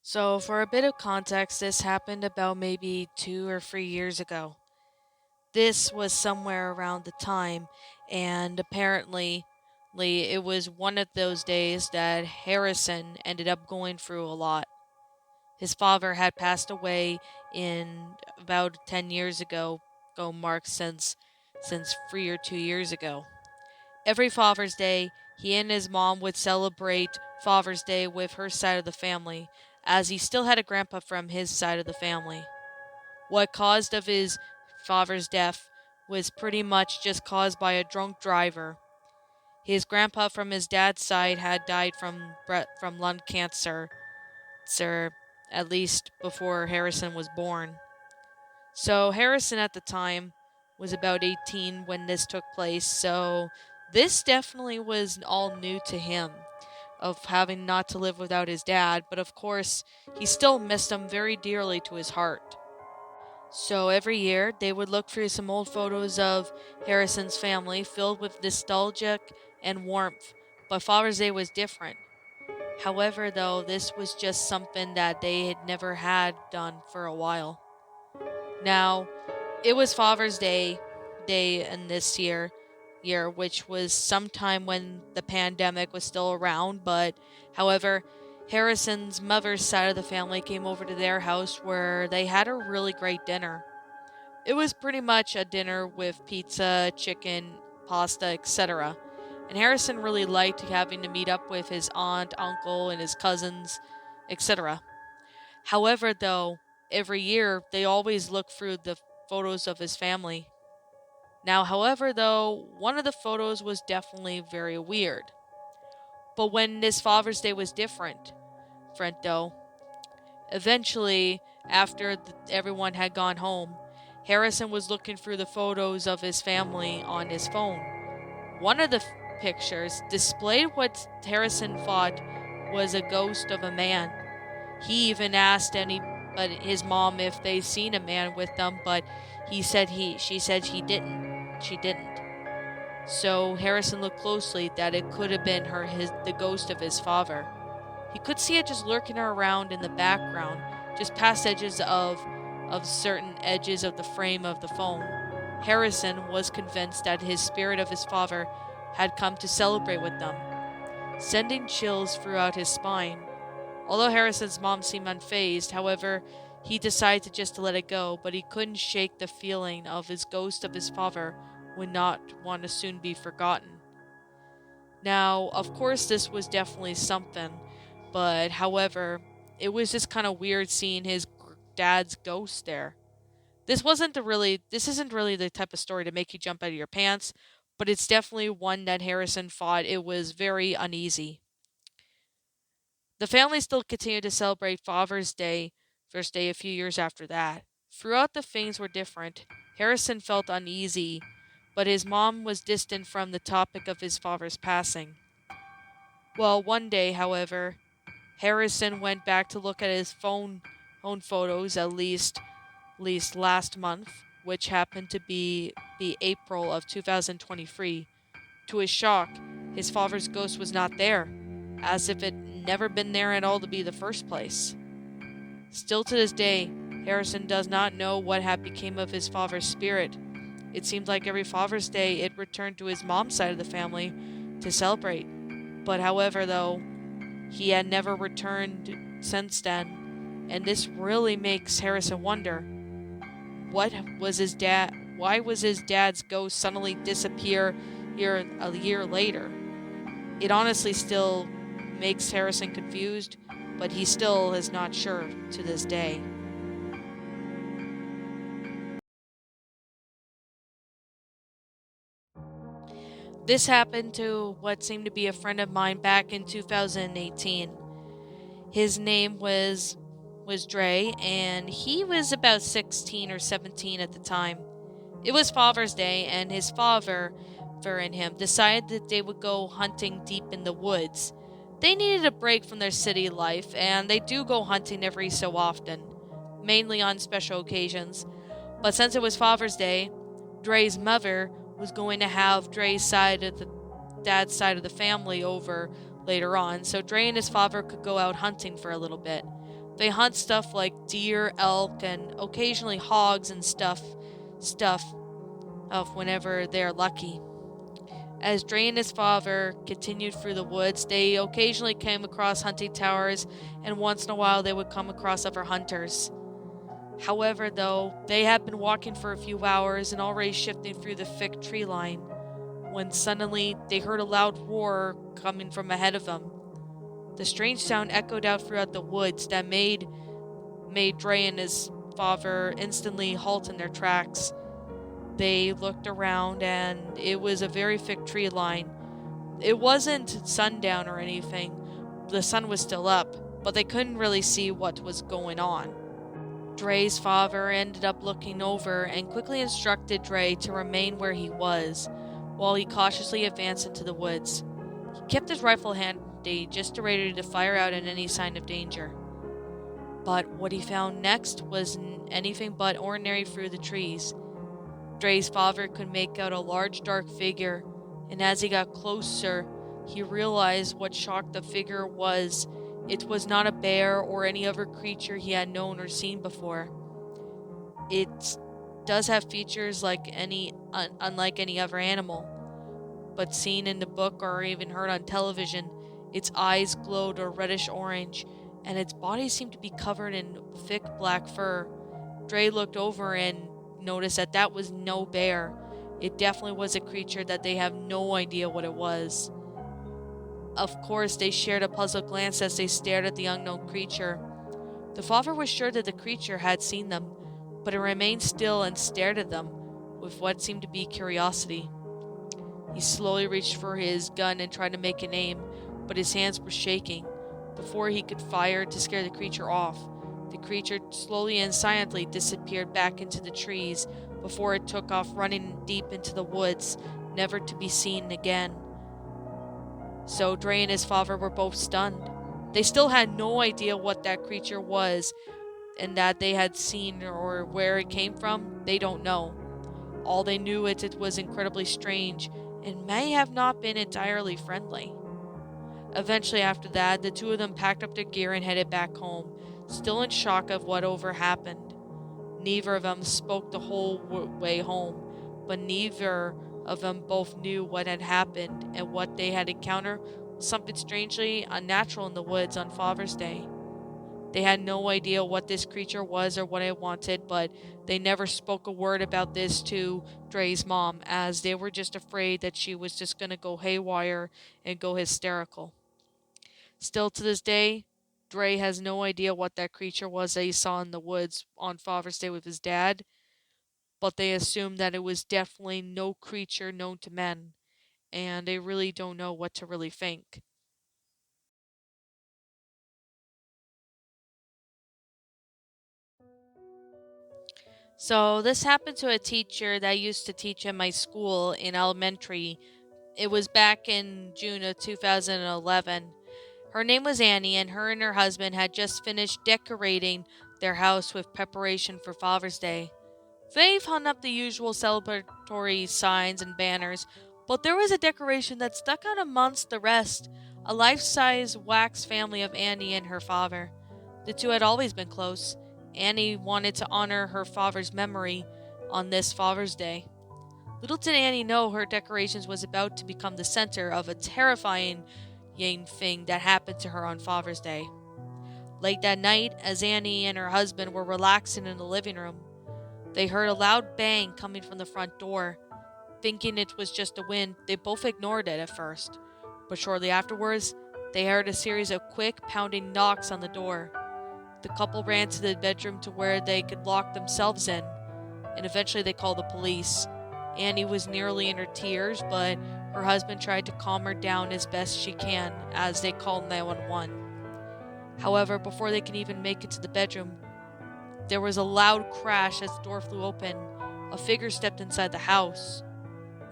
So, for a bit of context, this happened about maybe 2 or 3 years ago. This was somewhere around the time, and apparently, it was one of those days that Harrison ended up going through a lot. His father had passed away in about 10 years ago, go mark since 3 or 2 years ago. Every Father's Day, he and his mom would celebrate Father's Day with her side of the family, as he still had a grandpa from his side of the family. What caused of his father's death was pretty much just caused by a drunk driver. His grandpa from his dad's side had died from lung cancer, sir, at least before Harrison was born. So Harrison at the time was about 18 when this took place, so this definitely was all new to him of having not to live without his dad, but of course, he still missed him very dearly to his heart. So every year, they would look through some old photos of Harrison's family filled with nostalgia and warmth, but Father's Day was different. However, though, this was just something that they had never had done for a while. Now, it was Father's Day in this year, which was sometime when the pandemic was still around. But however, Harrison's mother's side of the family came over to their house where they had a really great dinner. It was pretty much a dinner with pizza, chicken, pasta, etc. And Harrison really liked having to meet up with his aunt, uncle, and his cousins, etc. However, though, every year they always look through the photos of his family. Now, however, though, one of the photos was definitely very weird. But when this Father's Day was different though, eventually, after everyone had gone home, Harrison was looking through the photos of his family on his phone. One of the pictures displayed what Harrison thought was a ghost of a man. He even asked his mom if they seen a man with them, but she said he didn't. She didn't. So Harrison looked closely that it could have been the ghost of his father. He could see it just lurking around in the background, just past edges of certain edges of the frame of the phone. Harrison was convinced that his spirit of his father had come to celebrate with them, sending chills throughout his spine. Although Harrison's mom seemed unfazed, however, he decided just to let it go, but he couldn't shake the feeling of his ghost of his father would not want to soon be forgotten. Now, of course, this was definitely something, but however, it was just kind of weird seeing his dad's ghost there. This isn't really the type of story to make you jump out of your pants, but it's definitely one that Harrison thought it was very uneasy. The family still continued to celebrate Father's Day, first day a few years after that. Throughout the things were different. Harrison felt uneasy, but his mom was distant from the topic of his father's passing. Well, one day, however, Harrison went back to look at his phone photos at least last month, which happened to be April of 2023. To his shock, his father's ghost was not there, as if it never been there at all to be the first place. Still to this day, Harrison does not know what had become of his father's spirit. It seemed like every Father's Day it returned to his mom's side of the family to celebrate. But however, though, he had never returned since then, and this really makes Harrison wonder, what was his dad why was his dad's ghost suddenly disappear here a year later? It honestly still makes Harrison confused, but he still is not sure to this day. This happened to what seemed to be a friend of mine back in 2018. His name was Dre, and he was about 16 or 17 at the time. It was Father's Day, and his father and him decided that they would go hunting deep in the woods. They needed a break from their city life, and they do go hunting every so often, mainly on special occasions. But since it was Father's Day, Dre's mother was going to have Dre's side of the dad's side of the family over later on, so Dre and his father could go out hunting for a little bit. They hunt stuff like deer, elk, and occasionally hogs and stuff of whenever they're lucky. As Dre and his father continued through the woods, they occasionally came across hunting towers, and once in a while they would come across other hunters. However, though, they had been walking for a few hours and already shifting through the thick tree line, when suddenly they heard a loud roar coming from ahead of them. The strange sound echoed out throughout the woods that made Dre and his father instantly halt in their tracks. They looked around, and it was a very thick tree line. It wasn't sundown or anything. The sun was still up, but they couldn't really see what was going on. Dre's father ended up looking over and quickly instructed Dre to remain where he was, while he cautiously advanced into the woods. He kept his rifle handy, just ready to fire out at any sign of danger. But what he found next was anything but ordinary through the trees. Dre's father could make out a large dark figure, and as he got closer, he realized what shocked the figure was. It was not a bear or any other creature he had known or seen before. It does have features unlike any other animal, but seen in the book or even heard on television, its eyes glowed a reddish orange, and its body seemed to be covered in thick black fur. Dre looked over and noticed that was no bear. It definitely was a creature that they have no idea what it was. Of course, they shared a puzzled glance as they stared at the unknown creature. The father was sure that the creature had seen them, but it remained still and stared at them with what seemed to be curiosity. He slowly reached for his gun and tried to make an aim, but his hands were shaking. Before he could fire to scare the creature off, the creature slowly and silently disappeared back into the trees before it took off running deep into the woods, never to be seen again. So Dre and his father were both stunned. They still had no idea what that creature was, and that they had seen or where it came from, they don't know. All they knew is it was incredibly strange and may have not been entirely friendly. Eventually after that, the two of them packed up their gear and headed back home, still in shock of what over happened. Neither of them spoke the whole way home, but neither of them both knew what had happened, and what they had encountered was something strangely unnatural in the woods on Father's Day. They had no idea what this creature was or what it wanted, but they never spoke a word about this to Dre's mom, as they were just afraid that she was just going to go haywire and go hysterical. Still to this day, Dre has no idea what that creature was that he saw in the woods on Father's Day with his dad, but they assume that it was definitely no creature known to men, and they really don't know what to really think. So, this happened to a teacher that used to teach in my school in elementary. It was back in June of 2011. Her name was Annie, and her husband had just finished decorating their house with preparation for Father's Day. They've hung up the usual celebratory signs and banners, but there was a decoration that stuck out amongst the rest, a life-size wax family of Annie and her father. The two had always been close. Annie wanted to honor her father's memory on this Father's Day. Little did Annie know her decorations was about to become the center of a terrifying thing that happened to her on Father's Day. Late that night, as Annie and her husband were relaxing in the living room, they heard a loud bang coming from the front door. Thinking it was just the wind, they both ignored it at first, but shortly afterwards, they heard a series of quick, pounding knocks on the door. The couple ran to the bedroom to where they could lock themselves in, and eventually they called the police. Annie was nearly in her tears, but her husband tried to calm her down as best she can as they called 911. However, before they could even make it to the bedroom, there was a loud crash as the door flew open. A figure stepped inside the house.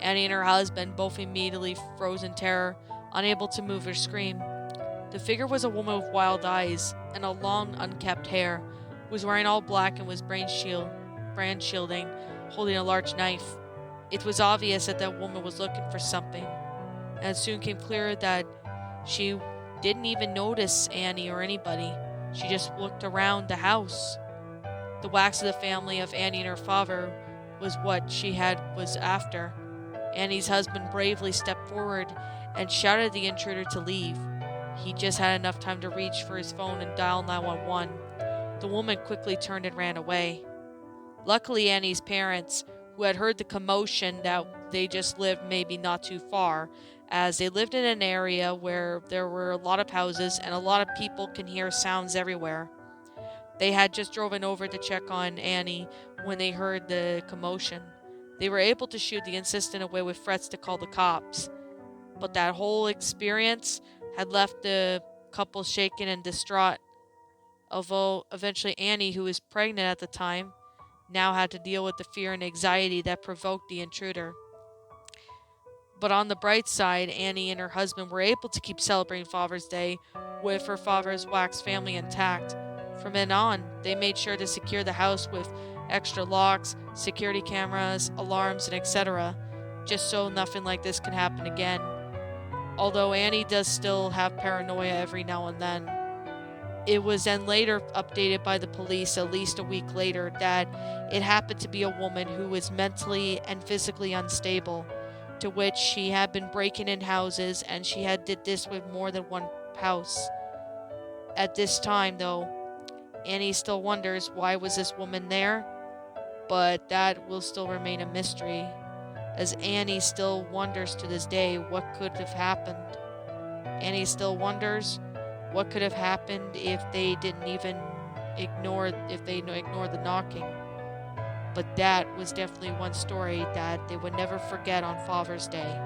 Annie and her husband both immediately froze in terror, unable to move or scream. The figure was a woman with wild eyes and a long, unkempt hair, who was wearing all black and was brand shielding, holding a large knife. It was obvious that that woman was looking for something, and it soon came clear that she didn't even notice Annie or anybody. She just looked around the house. The wax of the family of Annie and her father was what was after. Annie's husband bravely stepped forward and shouted at the intruder to leave. He just had enough time to reach for his phone and dial 911. The woman quickly turned and ran away. Luckily, Annie's parents, who had heard the commotion, that they just lived maybe not too far, as they lived in an area where there were a lot of houses and a lot of people can hear sounds everywhere. They had just driven over to check on Annie when they heard the commotion. They were able to shoo the insistent away with threats to call the cops. But that whole experience had left the couple shaken and distraught, although eventually Annie, who was pregnant at the time, now had to deal with the fear and anxiety that provoked the intruder. But on the bright side, Annie and her husband were able to keep celebrating Father's Day with her father's wax family intact. From then on, they made sure to secure the house with extra locks, security cameras, alarms, and etc., just so nothing like this can happen again. Although Annie does still have paranoia every now and then. It was then later updated by the police at least a week later that it happened to be a woman who was mentally and physically unstable, to which she had been breaking in houses, and she had did this with more than one house. At this time, though, Annie still wonders why was this woman there, but that will still remain a mystery, as Annie still wonders to this day what could have happened. Annie still wonders what could have happened if they ignored the knocking. But that was definitely one story that they would never forget on Father's Day.